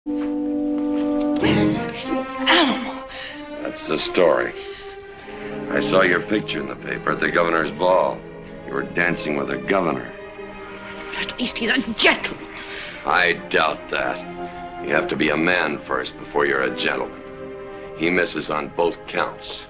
Animal. That's the story. I saw your picture in the paper at the governor's ball. You were dancing with the governor. At least he's a gentleman. I doubt that. You have to be a man first before you're a gentleman. He misses on both counts.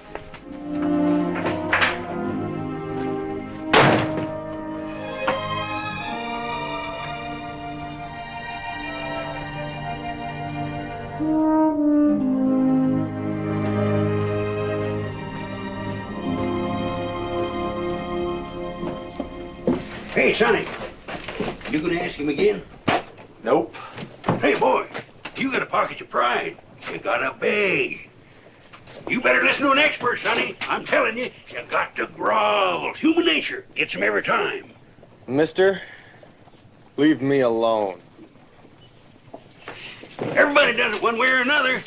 Hey, Sonny, you gonna ask him again? Nope. Hey, boy, you got a pocket of pride. You got a bag. You better listen to an expert, Sonny. I'm telling you, you got to grovel. Human nature gets him every time. Mister, leave me alone. Everybody does it one way or another.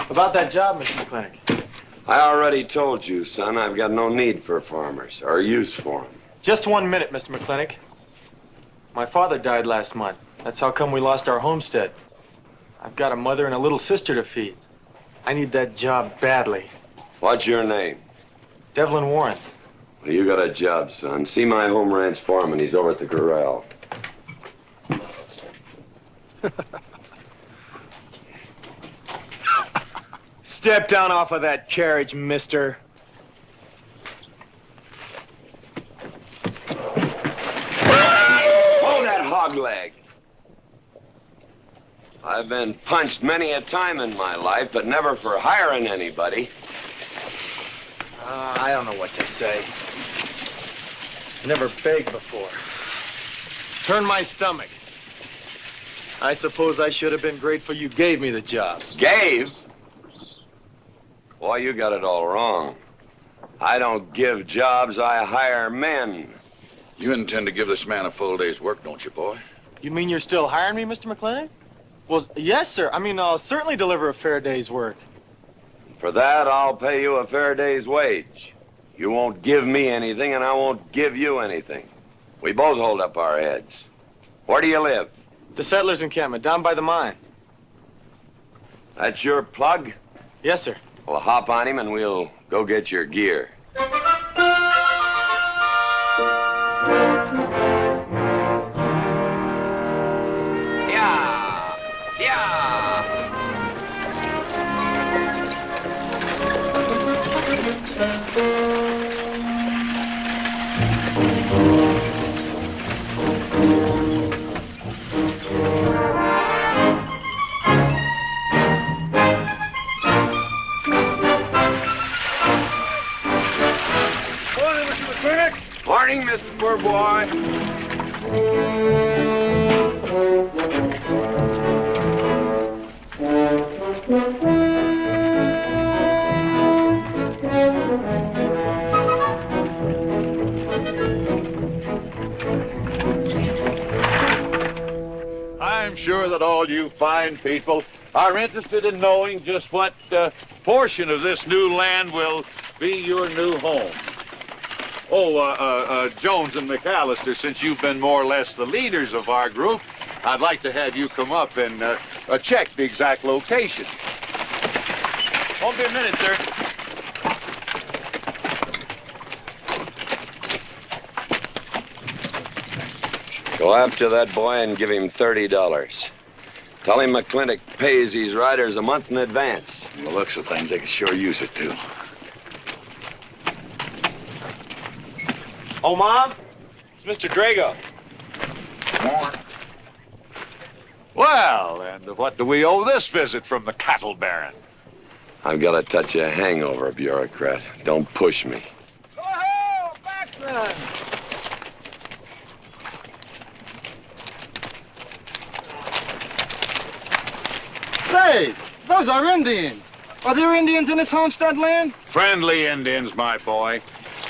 About that job, Mr. McLintock. I already told you, son, I've got no need for farmers or use for them. Just 1 minute, Mr. McLintock. My father died last month. That's how come we lost our homestead. I've got a mother and a little sister to feed. I need that job badly. What's your name? Devlin Warren. Well, you got a job, son. See my home ranch foreman. He's over at the corral. Step down off of that carriage, mister. Hold that hog leg. I've been punched many a time in my life, but never for hiring anybody. I don't know what to say. Never begged before. Turn my stomach. I suppose I should have been grateful you gave me the job. Gave? Boy, you got it all wrong. I don't give jobs, I hire men. You intend to give this man a full day's work, don't you, boy? You mean you're still hiring me, Mr. McLintock? Well, yes, sir. I mean, I'll certainly deliver a fair day's work. For that, I'll pay you a fair day's wage. You won't give me anything, and I won't give you anything. We both hold up our heads. Where do you live? The settlers' encampment, down by the mine. That's your plug? Yes, sir. Well, hop on him, and we'll go get your gear. Yeah! Yeah! Morning, Mr. Poor Boy. I'm sure that all you fine people are interested in knowing just what portion of this new land will be your new home. Oh, Jones and McAllister, since you've been more or less the leaders of our group, I'd like to have you come up and check the exact location. Won't be a minute, sir. Go after that boy and give him $30. Tell him McLintock pays these riders a month in advance. From the looks of things, they could sure use it, too. Oh, Mom? It's Mr. Drago. Well, and what do we owe this visit from the cattle baron? I've got a touch of hangover, bureaucrat. Don't push me. Oh, Bachman! Say, those are Indians. Are there Indians in this homestead land? Friendly Indians, my boy.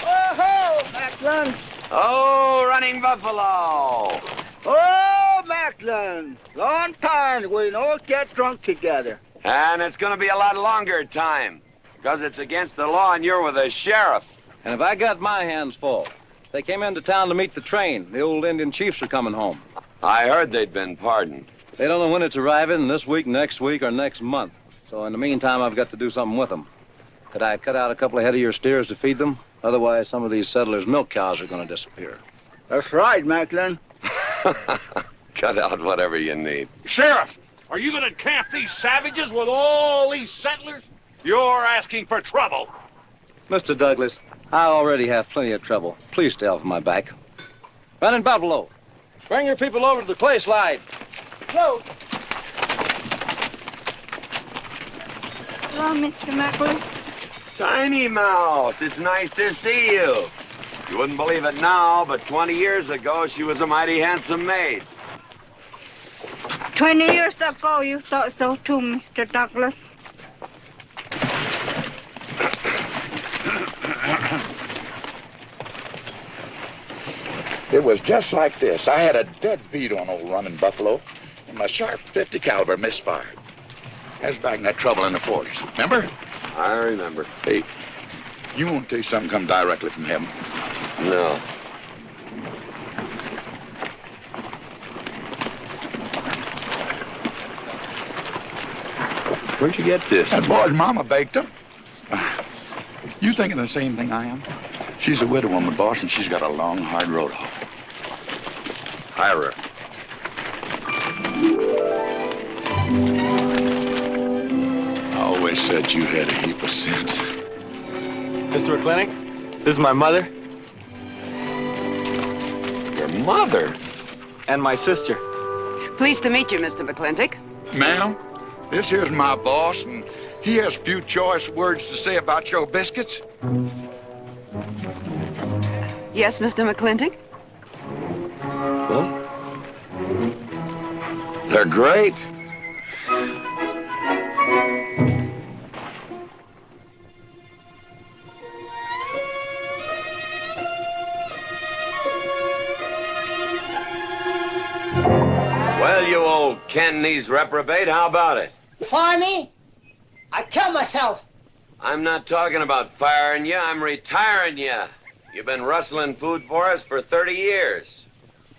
Oh, Macklin! Oh, running buffalo! Oh, Macklin! Long time we don't get drunk together. And it's going to be a lot longer time, because it's against the law and you're with the sheriff. And if I got my hands full, they came into town to meet the train. The old Indian chiefs are coming home. I heard they'd been pardoned. They don't know when it's arriving, this week, next week, or next month. So in the meantime, I've got to do something with them. Could I cut out a couple of head of your steers to feed them? Otherwise, some of these settlers' milk cows are going to disappear. That's right, Macklin. Cut out whatever you need. Sheriff, are you going to camp these savages with all these settlers? You're asking for trouble. Mr. Douglas, I already have plenty of trouble. Please stay off my back. Running Buffalo, bring your people over to the clay slide. Go. Hello, Mr. Macklin. Tiny Mouse, it's nice to see you. You wouldn't believe it now, but 20 years ago, she was a mighty handsome maid. 20 years ago, you thought so too, Mr. Douglas. It was just like this. I had a dead beat on old Running Buffalo, and my sharp 50 caliber misfired. That was back in that trouble in the 40s. Remember? I remember. Hey, you want to tell you something come directly from heaven? No. Where'd you get this? That boy's mama baked them. You thinking the same thing I am? She's a widow woman, boss, and she's got a long, hard road home. Hire her. I always said you had a heap of sense. Mr. McLintock, this is my mother. Your mother? And my sister. Pleased to meet you, Mr. McLintock. Ma'am, this here's my boss, and he has a few choice words to say about your biscuits. Yes, Mr. McLintock? Well, they're great. Well, you old Cantonese reprobate, how about it? Fire me? I kill myself. I'm not talking about firing you, I'm retiring you. You've been rustling food for us for 30 years.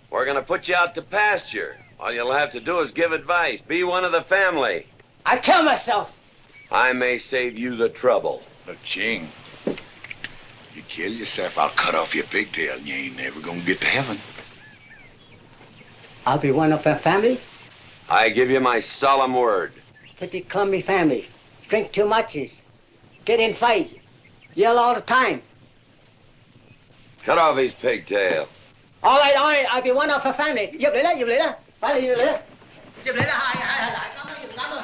We're gonna put you out to pasture. All you'll have to do is give advice. Be one of the family. I kill myself. I may save you the trouble. Look, Ching, you kill yourself, I'll cut off your pigtail, and you ain't never gonna get to heaven. I'll be one of our family. I give you my solemn word. Pretty clumsy family. Drink too much, get in fights, yell all the time. Cut off his pigtail. All right, I'll be one of our family. Giúp lấy đó. Phải là giúp lấy đó. Giúp lấy đó, hai. Cảm ơn.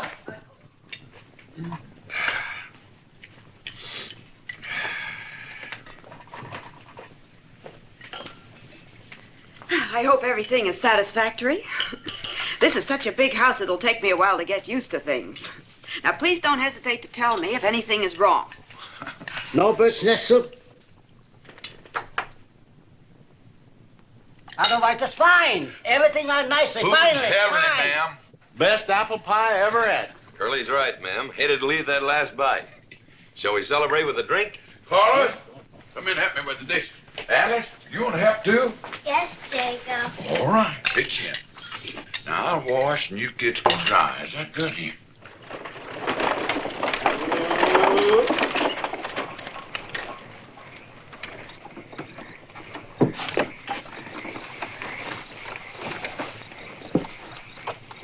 I hope everything is satisfactory. This is such a big house, it'll take me a while to get used to things. Now, please don't hesitate to tell me if anything is wrong. No bird's nest soup. Otherwise, just fine. Everything on nicely, finally. Fine. Ma'am? Best apple pie I ever had. Curly's right, ma'am. Hated to leave that last bite. Shall we celebrate with a drink? Carlos, come in and help me with the dishes. Alice, you want to help too? Yes, Jacob. All right, pitch in. Now, I'll wash and you kids can dry. Is that good here?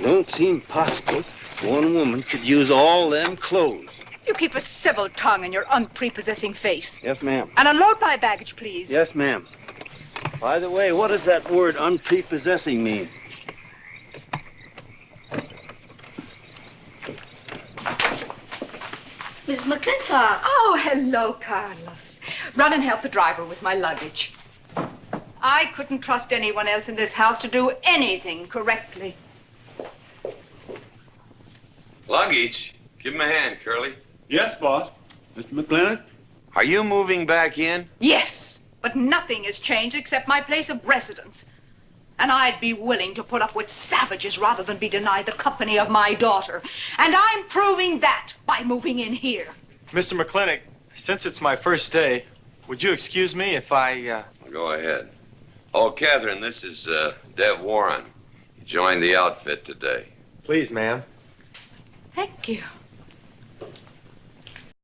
Don't seem possible one woman could use all them clothes. You keep a civil tongue in your unprepossessing face. Yes, ma'am. And unload my baggage, please. Yes, ma'am. By the way, what does that word unprepossessing mean? Miss McLintock. Oh, hello, Carlos. Run and help the driver with my luggage. I couldn't trust anyone else in this house to do anything correctly. Luggage? Give him a hand, Curly. Yes, boss. Mr. McLintock? Are you moving back in? Yes, but nothing has changed except my place of residence. And I'd be willing to put up with savages rather than be denied the company of my daughter. And I'm proving that by moving in here. Mr. McLintock, since it's my first day, Would you excuse me if I, Go ahead. Oh, Catherine, this is Dev Warren. He joined the outfit today. Please, ma'am. Thank you.